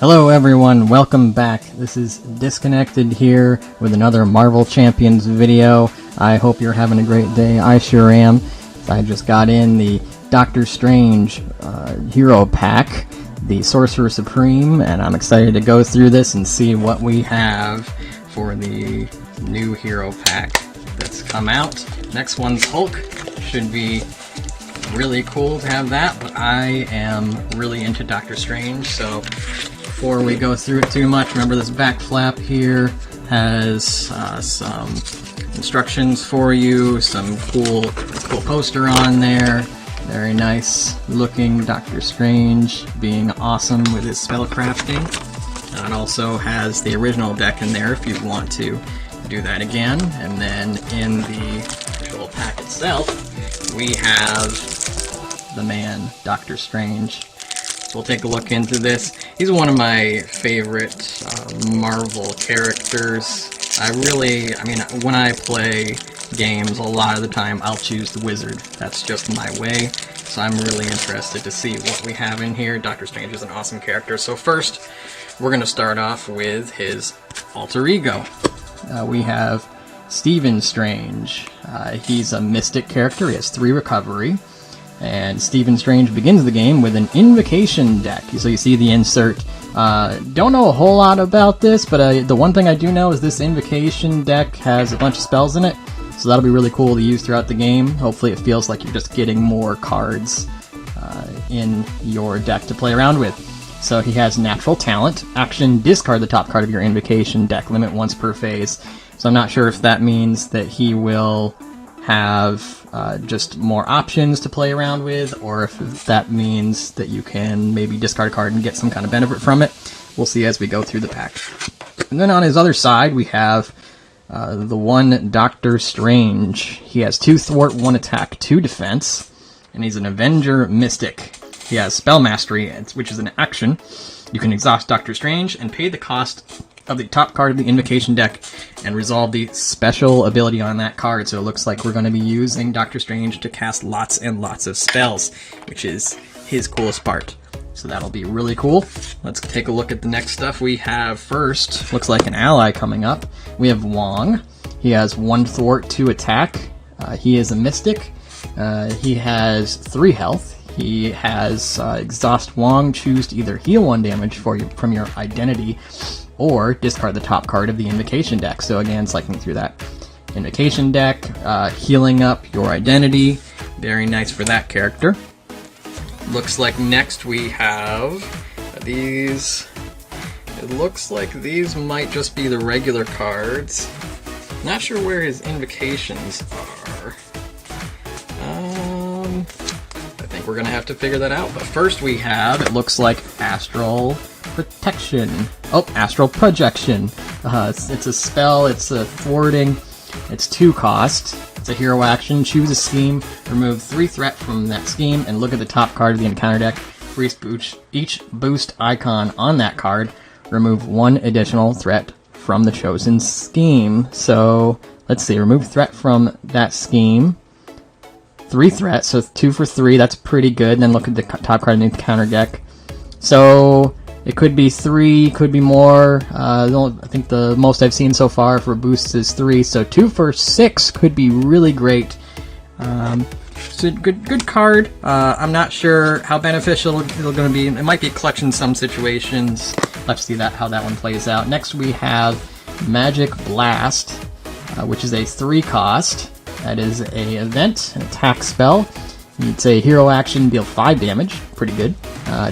Hello everyone, welcome back. This is Disconnected here with another Marvel Champions video. I hope you're having a great day. I sure am. I just got in the Doctor Strange Hero Pack, the Sorcerer Supreme, and I'm excited to go through this and see what we have for the new Hero Pack that's come out. Next one's Hulk. Should be really cool to have that, but I am really into Doctor Strange, so before we go through it too much, remember this back flap here has some instructions for you, some cool poster on there. Very nice looking Doctor Strange being awesome with his spell crafting. It also has the original deck in there if you want to do that again. And then in the actual pack itself, we have the man, Doctor Strange. We'll take a look into this. He's one of my favorite Marvel characters. I mean, when I play games, a lot of the time I'll choose the wizard. That's just my way. So I'm really interested to see what we have in here. Doctor Strange is an awesome character. So first, we're going to start off with his alter ego. We have Stephen Strange. He's a mystic character. He has 3 recovery. And Stephen Strange begins the game with an invocation deck. So you see the insert. Don't know a whole lot about this, but the one thing I do know is this invocation deck has a bunch of spells in it. So that'll be really cool to use throughout the game. Hopefully it feels like you're just getting more cards in your deck to play around with. So he has natural talent. Action, discard the top card of your invocation deck. Limit once per phase. So I'm not sure if that means that he will have just more options to play around with, or if that means that you can maybe discard a card and get some kind of benefit from it. We'll see as we go through the pack. And then on his other side, we have the one Doctor Strange. He has 2 thwart, 1 attack, 2 defense, and he's an Avenger Mystic. He has Spell Mastery, which is an action. You can exhaust Doctor Strange and pay the cost of the top card of the invocation deck and resolve the special ability on that card. So it looks like we're going to be using Doctor Strange to cast lots and lots of spells, which is his coolest part. So that'll be really cool. Let's take a look at the next stuff we have first. Looks like an ally coming up. We have Wong. He has 1 thwart, 2 attack. He is a mystic. He has 3 health. He has exhaust Wong. Choose to either heal 1 damage from your identity or discard the top card of the invocation deck. So again, cycling through that invocation deck, healing up your identity. Very nice for that character. Looks like next we have these. It looks like these might just be the regular cards. Not sure where his invocations are. I think we're gonna have to figure that out. But first we have, it looks like Astral Protection. Oh, Astral Projection. It's a spell, it's a thwarting, it's 2 cost. It's a hero action. Choose a scheme, remove 3 threat from that scheme, and look at the top card of the encounter deck. For each boost icon on that card, remove 1 additional threat from the chosen scheme. So, let's see, remove threat from that scheme. 3 threats, so 2 for 3, that's pretty good. And then look at the top card of the encounter deck. So it could be 3, could be more. I think the most I've seen so far for boosts is 3, so 2 for 6 could be really great. It's a good card. I'm not sure how beneficial it's going to be. It might be clutch in some situations. Let's see how that one plays out. Next we have Magic Blast, which is a 3 cost. That is a event, an attack spell. It's a hero action, deal 5 damage, pretty good,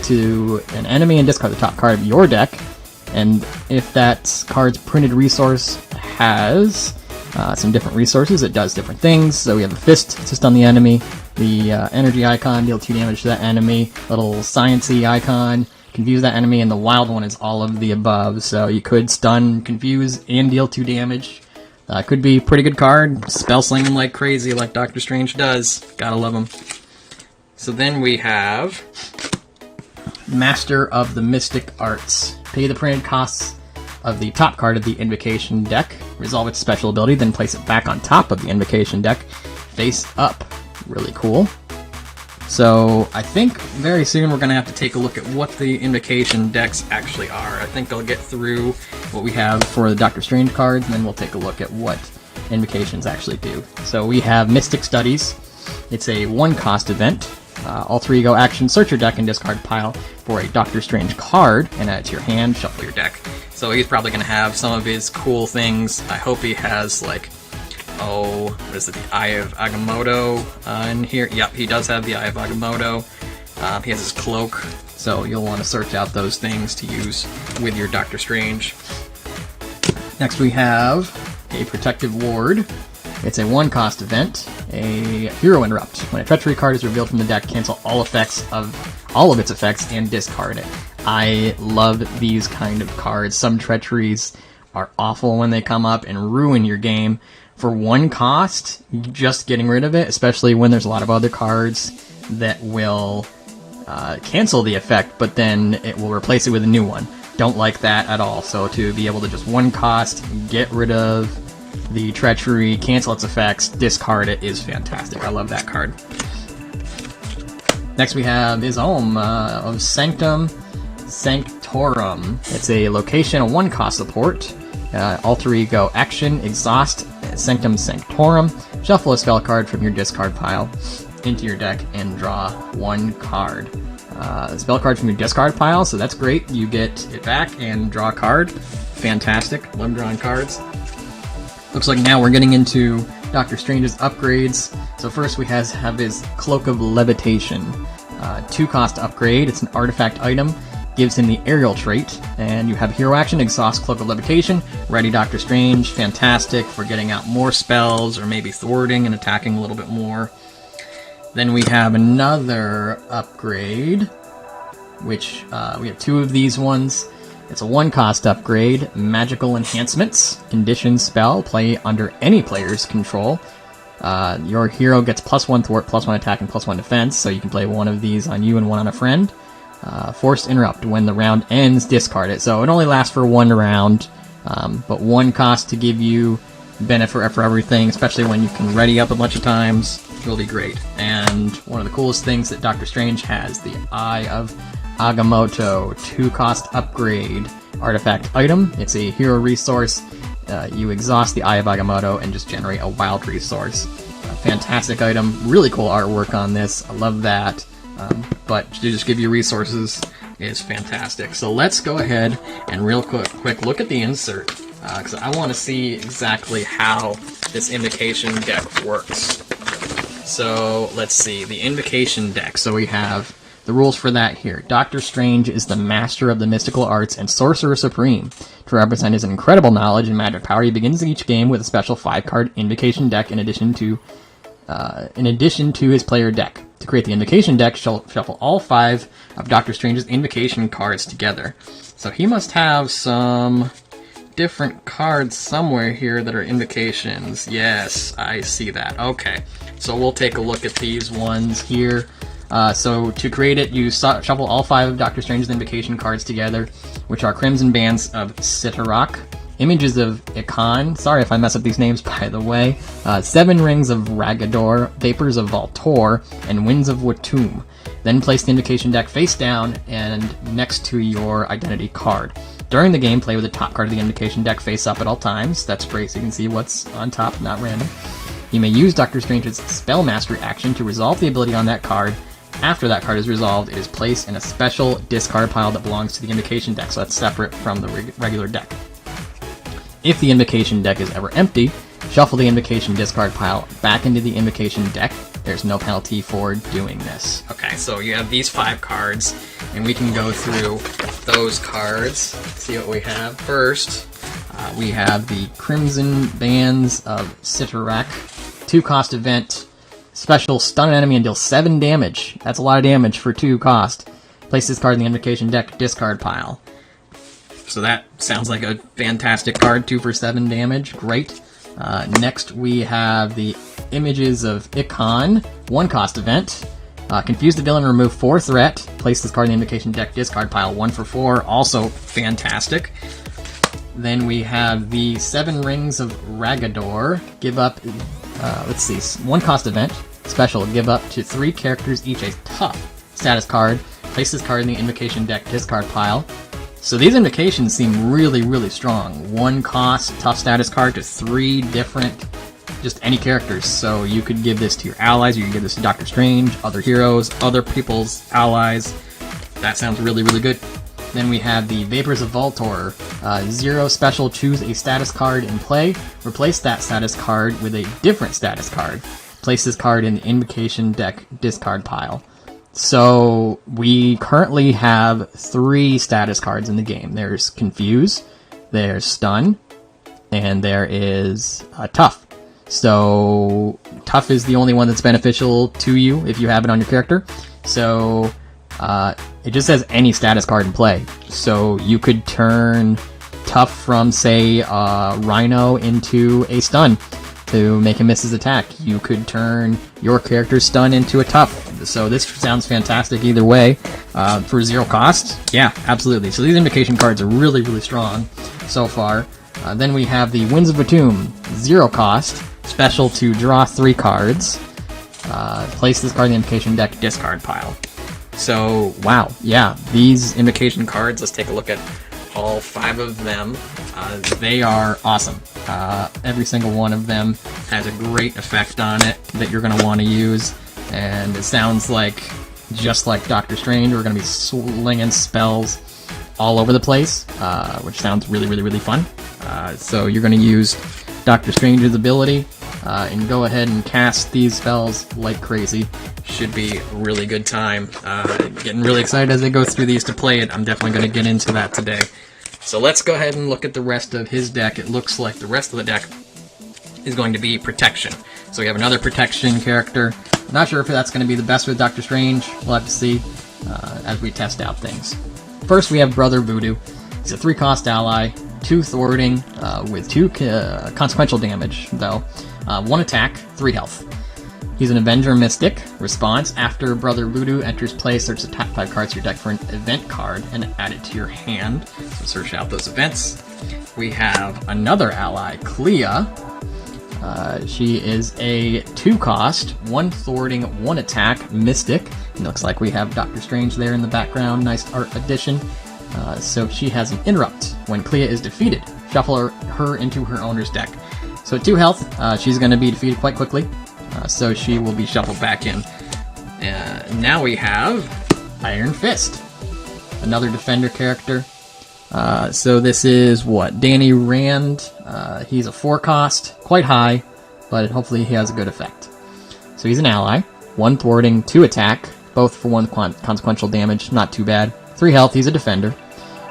to an enemy and discard the top card of your deck. And if that card's printed resource has some different resources, it does different things. So we have a fist on the enemy, the energy icon, deal 2 damage to that enemy, little sciencey icon, confuse that enemy, and the wild one is all of the above. So you could stun, confuse, and deal 2 damage. Could be a pretty good card. Spell slinging like crazy, like Doctor Strange does. Gotta love him. So then we have Master of the Mystic Arts. Pay the printed costs of the top card of the invocation deck. Resolve its special ability, then place it back on top of the invocation deck. Face up. Really cool. So I think very soon we're going to have to take a look at what the invocation decks actually are. I think I'll get through what we have for the Doctor Strange cards, and then we'll take a look at what invocations actually do. So we have Mystic Studies. It's a 1-cost event. Alter Ego action, search your deck and discard pile for a Doctor Strange card, and add it to your hand, shuffle your deck. So he's probably going to have some of his cool things. I hope he has, like, what is it, the Eye of Agamotto in here? Yep, he does have the Eye of Agamotto. He has his cloak, so you'll want to search out those things to use with your Doctor Strange. Next we have a Protective Ward. It's a 1-cost event, a Hero Interrupt. When a treachery card is revealed from the deck, cancel all of its effects and discard it. I love these kind of cards. Some treacheries are awful when they come up and ruin your game. For 1 cost, just getting rid of it, especially when there's a lot of other cards that will cancel the effect, but then it will replace it with a new one. Don't like that at all. So to be able to just 1 cost, get rid of the treachery, cancel its effects, discard it is fantastic. I love that card. Next we have Izome of Sanctum Sanctorum. It's a location, a 1-cost support. Alter Ego action, exhaust Sanctum Sanctorum. Shuffle a spell card from your discard pile into your deck and draw 1 card. Spell card from your discard pile, so that's great. You get it back and draw a card. Fantastic. Love drawing cards. Looks like now we're getting into Doctor Strange's upgrades. So first we have his Cloak of Levitation. 2-cost upgrade. It's an artifact item. Gives him the aerial trait. And you have hero action, exhaust Cloak of Levitation. Ready Doctor Strange. Fantastic for getting out more spells or maybe thwarting and attacking a little bit more. Then we have another upgrade, which we have 2 of these ones. It's a 1-cost upgrade, Magical Enhancements, condition spell, play under any player's control. Your hero gets +1 thwart, +1 attack, and +1 defense, so you can play 1 of these on you and 1 on a friend. Forced Interrupt, when the round ends, discard it. So it only lasts for 1 round, but 1 cost to give you benefit for everything, especially when you can ready up a bunch of times. Will be great. And one of the coolest things that Doctor Strange has, the Eye of Agamotto, 2-cost upgrade artifact item. It's a hero resource. You exhaust the Eye of Agamotto and just generate a wild resource. Fantastic item. Really cool artwork on this. I love that. But to just give you resources is fantastic. So let's go ahead and real quick look at the insert, because I want to see exactly how this invocation deck works. So let's see, the invocation deck. So we have the rules for that here. Doctor Strange is the master of the mystical arts and Sorcerer Supreme. To represent his incredible knowledge and magic power, he begins each game with a special 5-card invocation deck in addition to his player deck. To create the invocation deck, shuffle all 5 of Doctor Strange's invocation cards together. So he must have some different cards somewhere here that are invocations. Yes, I see that. Okay, so we'll take a look at these ones here. So to create it, you shuffle all 5 of Doctor Strange's invocation cards together, which are Crimson Bands of Sitarak, Images of Ikon, sorry if I mess up these names by the way, 7 Rings of Ragador, Vapors of Voltor, and Winds of Watum. Then place the invocation deck face down and next to your identity card. During the game, play with the top card of the invocation deck face up at all times. That's great, so you can see what's on top, not random. You may use Doctor Strange's Spell Mastery action to resolve the ability on that card. After that card is resolved, it is placed in a special discard pile that belongs to the invocation deck, so that's separate from the regular deck. If the invocation deck is ever empty, shuffle the invocation discard pile back into the invocation deck. There's no penalty for doing this. Okay, so you have these 5 cards, and we can go through those cards, see what we have. First, we have the Crimson Bands of Sitarak, 2-cost event, special, stun an enemy and deal 7 damage. That's a lot of damage for 2 cost. Place this card in the invocation deck, discard pile. So that sounds like a fantastic card, 2 for 7 damage, great. Next we have the Images of Ikon, 1-cost event. Confuse the villain, remove 4 threat. Place this card in the invocation deck, discard pile, 1 for 4, also fantastic. Then we have the 7 Rings of Ragador. Give up, 1-cost event. Special, give up to 3 characters each a tough status card. Place this card in the invocation deck discard pile. So these invocations seem really, really strong. 1 cost, tough status card to 3 different, just any characters. So you could give this to your allies, you could give this to Doctor Strange, other heroes, other people's allies. That sounds really, really good. Then we have the Vapors of Voltor. 0 special, choose a status card in play. Replace that status card with a different status card. Place this card in the invocation deck discard pile. So we currently have 3 status cards in the game. There's Confuse, there's Stun, and there is Tough. So Tough is the only one that's beneficial to you if you have it on your character. So it just says any status card in play. So you could turn Tough from, say, Rhino into a Stun to make him miss his attack. You could turn your character's Stun into a Tough. So this sounds fantastic either way. For 0 cost, yeah, absolutely. So these invocation cards are really, really strong so far. Then we have the Winds of Batum. 0 cost, special to draw 3 cards. Place this card in the invocation deck discard pile. So, wow, yeah, these invocation cards, let's take a look at all 5 of them. They are awesome. Every single one of them has a great effect on it that you're going to want to use, and it sounds like, just like Doctor Strange, we're going to be slinging spells all over the place, which sounds really, really, really fun. So you're going to use Doctor Strange's ability and go ahead and cast these spells like crazy. Should be a really good time. Getting really excited as I go through these to play it. I'm definitely going to get into that today. So let's go ahead and look at the rest of his deck. It looks like the rest of the deck is going to be Protection. So we have another Protection character. I'm not sure if that's going to be the best with Doctor Strange. We'll have to see as we test out things. First, we have Brother Voodoo. He's a 3-cost ally, 2 thwarting with 2 consequential damage, though. 1 attack, 3 health. He's an Avenger Mystic. Response, after Brother Voodoo enters play, search the top 5 cards of your deck for an event card and add it to your hand. So search out those events. We have another ally, Clea. She is a 2-cost, 1 thwarting, 1 attack, Mystic. It looks like we have Doctor Strange there in the background. Nice art addition. So she has an interrupt. When Clea is defeated, shuffle her into her owner's deck. So at 2 health, she's going to be defeated quite quickly. So she will be shuffled back in. Now we have Iron Fist, another Defender character. So this is what? Danny Rand. He's a 4-cost, quite high, but hopefully he has a good effect. So he's an ally, 1 thwarting, 2 attack, both for 1 consequential damage, not too bad. 3 health, he's a Defender.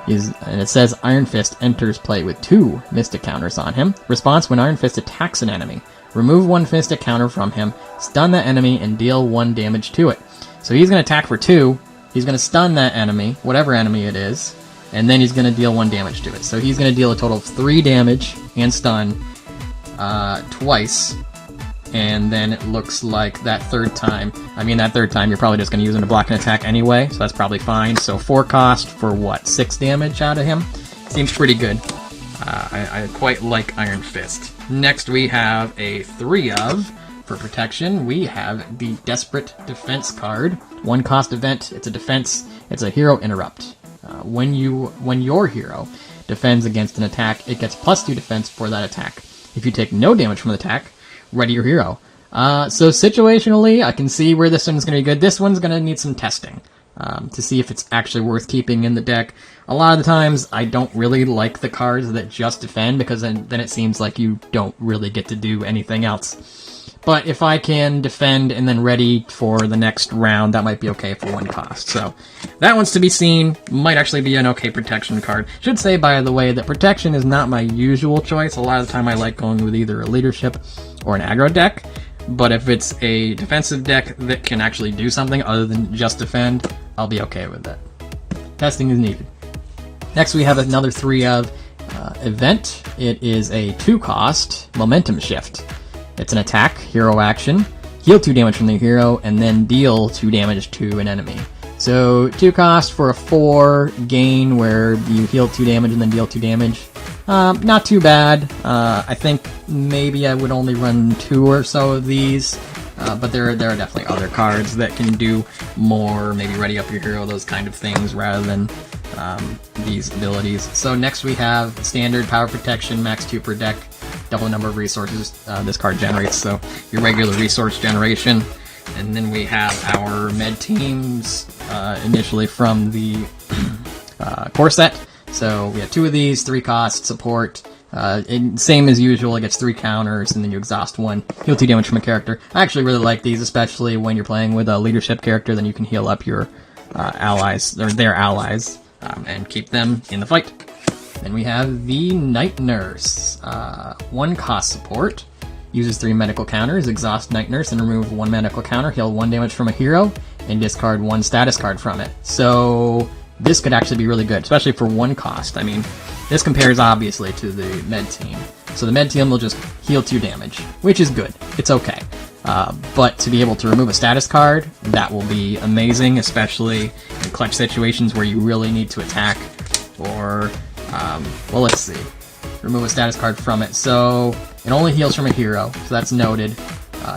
And it says Iron Fist enters play with 2 Mystic counters on him. Response, when Iron Fist attacks an enemy, remove 1 Mystic counter from him, stun that enemy, and deal 1 damage to it. So he's going to attack for 2, he's going to stun that enemy, whatever enemy it is, and then he's going to deal 1 damage to it. So he's going to deal a total of 3 damage and stun twice, and then it looks like that third time you're probably just going to use him to block an attack anyway, so that's probably fine. So 4 cost for what, 6 damage out of him? Seems pretty good. I quite like Iron Fist. Next we have a 3 of, for Protection, we have the Desperate Defense card. 1 cost event, it's a defense, it's a hero interrupt. When your hero defends against an attack, it gets +2 defense for that attack. If you take no damage from the attack, ready your hero. So situationally, I can see where this one's going to be good. This one's going to need some testing to see if it's actually worth keeping in the deck. A lot of the times, I don't really like the cards that just defend, because then it seems like you don't really get to do anything else. But if I can defend and then ready for the next round, that might be okay for 1 cost. So that one's to be seen. Might actually be an okay Protection card. Should say, by the way, that Protection is not my usual choice. A lot of the time I like going with either a leadership or an aggro deck. But if it's a defensive deck that can actually do something other than just defend, I'll be okay with that. Testing is needed. Next we have another 3 of event. It is a 2-cost Momentum Shift. It's an attack, hero action, heal 2 damage from the hero, and then deal 2 damage to an enemy. So 2 cost for a 4 gain where you heal 2 damage and then deal 2 damage. Not too bad. I think maybe I would only run 2 or so of these, but there are definitely other cards that can do more, maybe ready up your hero, those kind of things, rather than these abilities. So next we have standard power protection, max 2 per deck, double number of resources this card generates, so your regular resource generation. And then we have our med teams, initially from the core set. So we have 2 of these, 3 cost, support. Same as usual, it gets 3 counters, and then you exhaust 1. Heal 2 damage from a character. I actually really like these, especially when you're playing with a leadership character, then you can heal up your allies, or their allies, and keep them in the fight. Then we have the Night Nurse. 1 cost support. Uses 3 medical counters, exhaust Night Nurse, and remove 1 medical counter, heal 1 damage from a hero, and discard 1 status card from it. So this could actually be really good, especially for 1 cost. I mean, this compares obviously to the med team. So the med team will just heal 2 damage, which is good. It's okay. But to be able to remove a status card, that will be amazing, especially in clutch situations where you really need to attack, or, well, let's see. Remove a status card from it. So it only heals from a hero, so that's noted.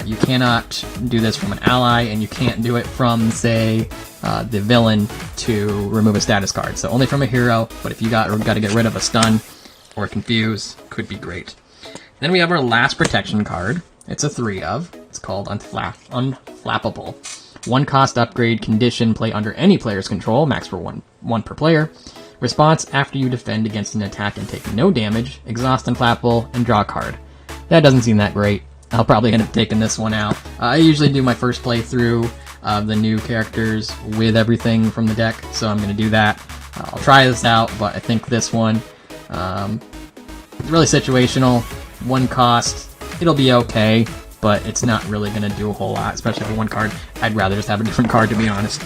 You cannot do this from an ally, and you can't do it from, say, the villain to remove a status card. So only from a hero, but if you got to get rid of a stun or confuse, could be great. Then we have our last protection card. It's a 3 of. It's called Unflappable. 1 cost upgrade condition, play under any player's control, max for 1 per player. Response after you defend against an attack and take no damage, exhaust Unflappable, and draw a card. That doesn't seem that great. I'll probably end up taking this one out. I usually do my first playthrough of the new characters with everything from the deck, so I'm going to do that. I'll try this out, but I think this one, it's really situational. 1 cost, it'll be okay, but it's not really going to do a whole lot, especially for 1 card. I'd rather just have a different card, to be honest.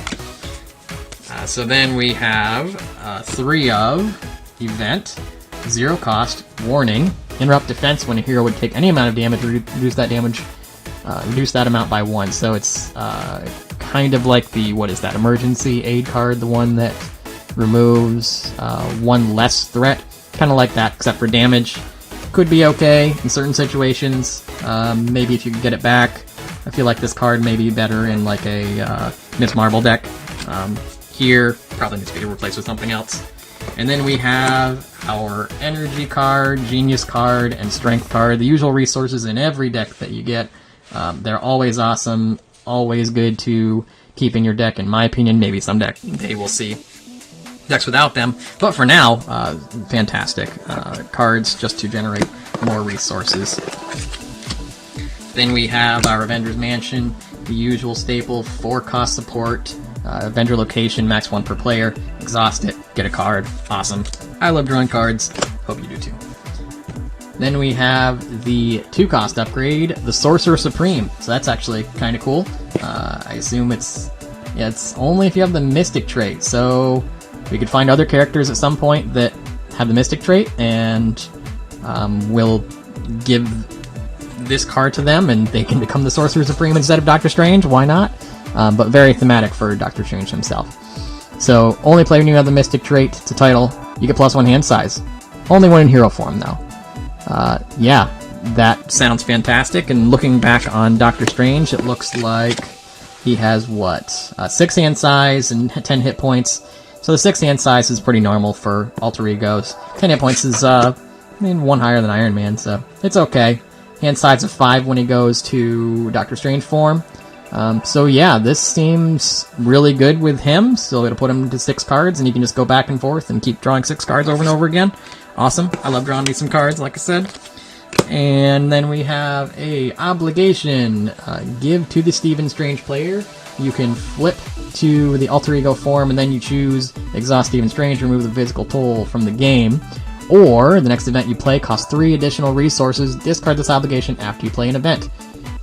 So then we have 3 of Event, 0 cost, Warning, interrupt defense when a hero would take any amount of damage, reduce that amount by 1. So it's kind of like the, what is that, emergency aid card, the one that removes 1 less threat, kind of like that, except for damage. Could be okay in certain situations. Maybe if you can get it back. I feel like this card may be better in like a Miss Marvel deck. Here, probably needs to be replaced with something else. And then we have our Energy card, Genius card, and Strength card. The usual resources in every deck that you get. They're always awesome, always good to keep in your deck, in my opinion. Maybe some day we'll see decks without them. But for now, fantastic cards just to generate more resources. Then we have our Avengers Mansion, the usual staple, 4 cost support. Avenger location, max 1 per player. Exhaust it, get a card. Awesome. I love drawing cards. Hope you do too. Then we have the 2 cost upgrade, the Sorcerer Supreme. So that's actually kind of cool. I assume it's only if you have the Mystic trait. So we could find other characters at some point that have the Mystic trait, and we'll give this card to them, and they can become the Sorcerer Supreme instead of Doctor Strange. Why not? But very thematic for Doctor Strange himself. So, only play when you have the Mystic trait to title. You get +1 hand size. Only one in hero form, though. Yeah, that sounds fantastic. And looking back on Doctor Strange, it looks like he has, 6 hand size and 10 hit points. So the 6 hand size is pretty normal for alter egos. 10 hit points is, 1 higher than Iron Man, so it's okay. Hand size of 5 when he goes to Doctor Strange form. So yeah, this seems really good with him, so it'll put him to 6 cards, and you can just go back and forth and keep drawing 6 cards over and over again. Awesome. I love drawing me some cards, like I said. And then we have a obligation. Give to the Stephen Strange player. You can flip to the alter ego form, and then you choose exhaust Stephen Strange, remove the physical toll from the game. Or, the next event you play costs 3 additional resources. Discard this obligation after you play an event.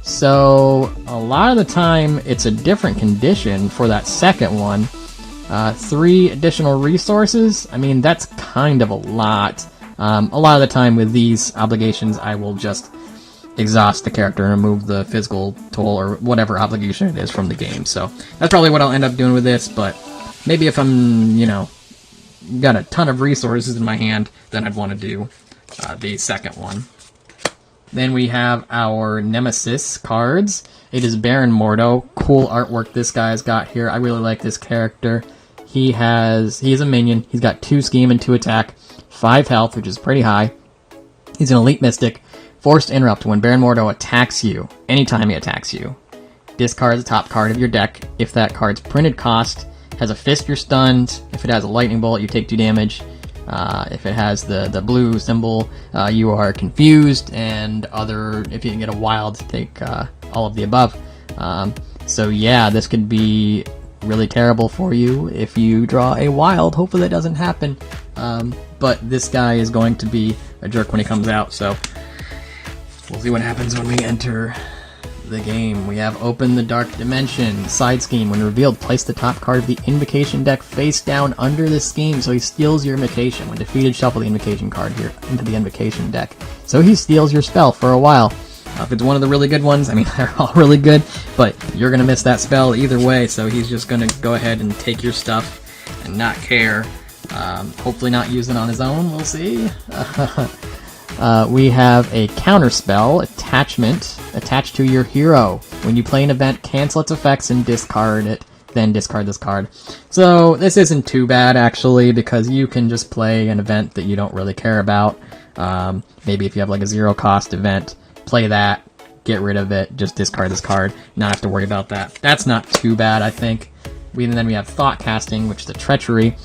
So, a lot of the time, it's a different condition for that second one. 3 additional resources, I mean, that's kind of a lot. A lot of the time with these obligations, I will just exhaust the character and remove the physical toll or whatever obligation it is from the game. So, that's probably what I'll end up doing with this, but maybe if I'm, got a ton of resources in my hand, then I'd want to do the second one. Then we have our Nemesis cards. It is Baron Mordo. Cool artwork this guy's got here. I really like this character. He is a minion. He's got 2 scheme and 2 attack, 5 health, which is pretty high. He's an elite mystic. Forced interrupt. When Baron Mordo attacks you, anytime he attacks you, discard the top card of your deck. If that card's printed cost has a fist, you're stunned. If it has a lightning bolt, you take 2 damage. If it has the blue symbol, you are confused, and if you can get a wild, take all of the above. So yeah, this could be really terrible for you if you draw a wild. Hopefully that doesn't happen. But this guy is going to be a jerk when he comes out, so we'll see what happens when we enter the game. We have Open the Dark Dimension. Side scheme. When revealed, place the top card of the Invocation deck face down under the scheme, so he steals your Invocation. When defeated, shuffle the Invocation card here into the Invocation deck. So he steals your spell for a while. If it's one of the really good ones, I mean, they're all really good, but you're going to miss that spell either way, so he's just going to go ahead and take your stuff and not care. Hopefully not use it on his own, we'll see. We have a counter spell, Attachment, attached to your hero. When you play an event, cancel its effects and discard it, then discard this card. So this isn't too bad, actually, because you can just play an event that you don't really care about. Maybe if you have like a 0-cost event, play that, get rid of it, just discard this card, not have to worry about that. That's not too bad, I think. Then we have Thought Casting, which is a Treachery.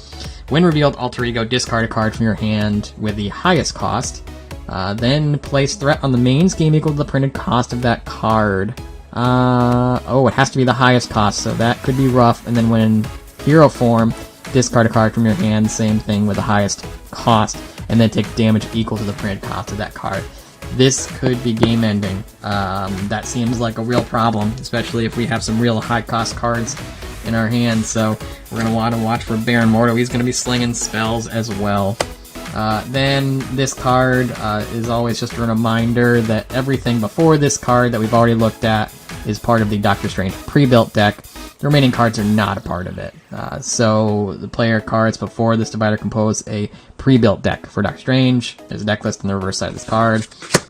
When revealed, alter ego, discard a card from your hand with the highest cost. Then place threat on the main scheme equal to the printed cost of that card. It has to be the highest cost, so that could be rough. And then when in hero form, discard a card from your hand, same thing with the highest cost, and then take damage equal to the printed cost of that card. This could be game ending. That seems like a real problem, especially if we have some real high cost cards in our hands, so we're going to want to watch for Baron Mordo. He's going to be slinging spells as well. Then this card is always just a reminder that everything before this card that we've already looked at is part of the Doctor Strange pre-built deck. The remaining cards are not a part of it. So the player cards before this divider compose a pre-built deck for Doctor Strange. There's a deck list on the reverse side of this card.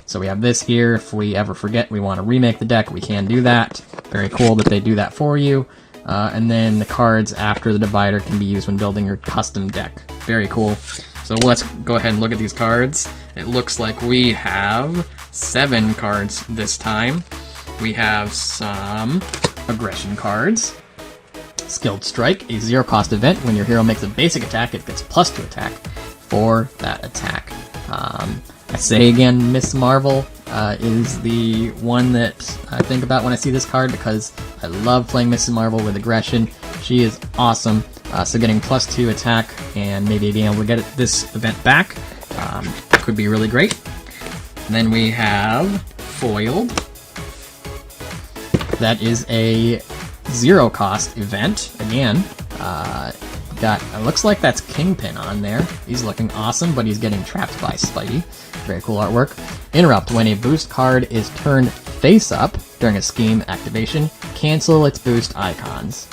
So we have this here. If we ever forget we want to remake the deck, we can do that. Very cool that they do that for you. And then the cards after the divider can be used when building your custom deck. Very cool. So let's go ahead and look at these cards. It looks like we have 7 cards this time. We have some aggression cards. Skilled Strike, a 0-cost event. When your hero makes a basic attack, it gets +2 attack for that attack. I say again, Miss Marvel is the one that I think about when I see this card, because I love playing Mrs. Marvel with aggression. She is awesome. So getting +2 attack and maybe being able to get this event back could be really great. And then we have Foiled. That is a 0-cost event. Again, it looks like that's Kingpin on there. He's looking awesome, but he's getting trapped by Spidey. Very cool artwork. Interrupt. When a boost card is turned face up during a scheme activation, cancel its boost icons.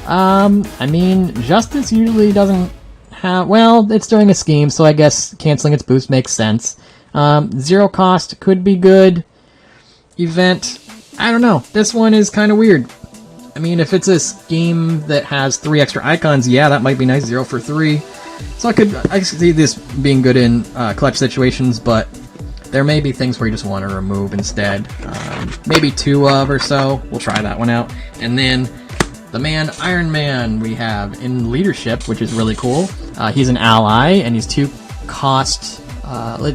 I mean, Justice usually doesn't have... Well, it's during a scheme, so I guess canceling its boost makes sense. 0 cost could be good. Event, I don't know. This one is kind of weird. I mean, if it's a scheme that has 3 extra icons, yeah, that might be nice. 0 for 3. So I see this being good in clutch situations, but there may be things where you just want to remove instead. Maybe 2 of or so. We'll try that one out. And then the man Iron Man we have in leadership, which is really cool. He's an ally, and he's 2 cost.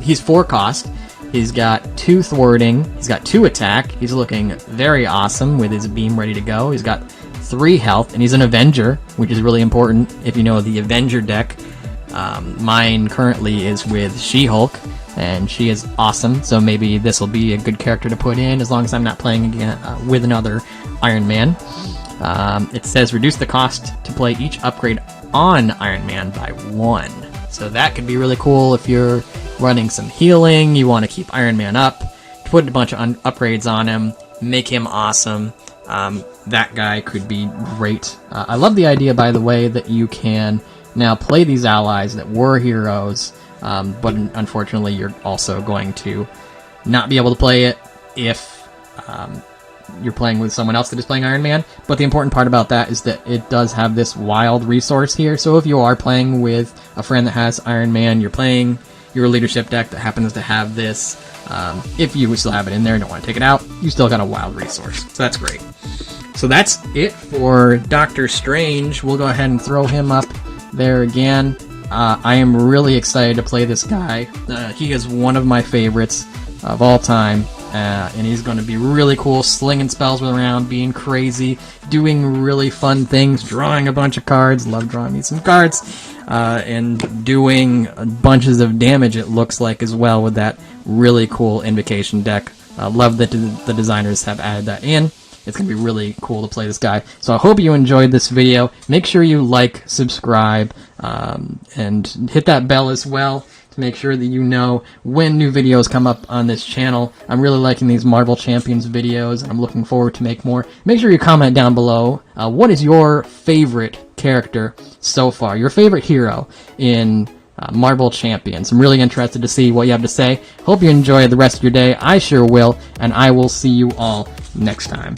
He's 4 cost. He's got 2 thwarting. He's got 2 attack. He's looking very awesome with his beam ready to go. He's got 3 health, and he's an Avenger, which is really important if you know the Avenger deck. Mine currently is with She-Hulk, and she is awesome, so maybe this will be a good character to put in as long as I'm not playing again, with another Iron Man. It says reduce the cost to play each upgrade on Iron Man by 1. So that could be really cool if you're running some healing, you want to keep Iron Man up, put a bunch of upgrades on him, make him awesome. That guy could be great. I love the idea, by the way, that you can now play these allies that were heroes, but unfortunately you're also going to not be able to play it if you're playing with someone else that is playing Iron Man. But the important part about that is that it does have this wild resource here. So if you are playing with a friend that has Iron Man, you're playing your leadership deck that happens to have this, if you still have it in there and don't want to take it out, you still got a wild resource. So that's great. So that's it for Doctor Strange. We'll go ahead and throw him up there again. I am really excited to play this guy. He is one of my favorites of all time. And he's going to be really cool, slinging spells around, being crazy, doing really fun things, drawing a bunch of cards, love drawing me some cards, and doing bunches of damage, it looks like, as well, with that really cool Invocation deck. Love that the designers have added that in. It's going to be really cool to play this guy. So I hope you enjoyed this video. Make sure you like, subscribe, and hit that bell as well, to make sure that you know when new videos come up on this channel. I'm really liking these Marvel Champions videos, and I'm looking forward to make more. Make sure you comment down below, what is your favorite character so far? Your favorite hero in Marvel Champions? I'm really interested to see what you have to say. Hope you enjoy the rest of your day. I sure will, and I will see you all next time.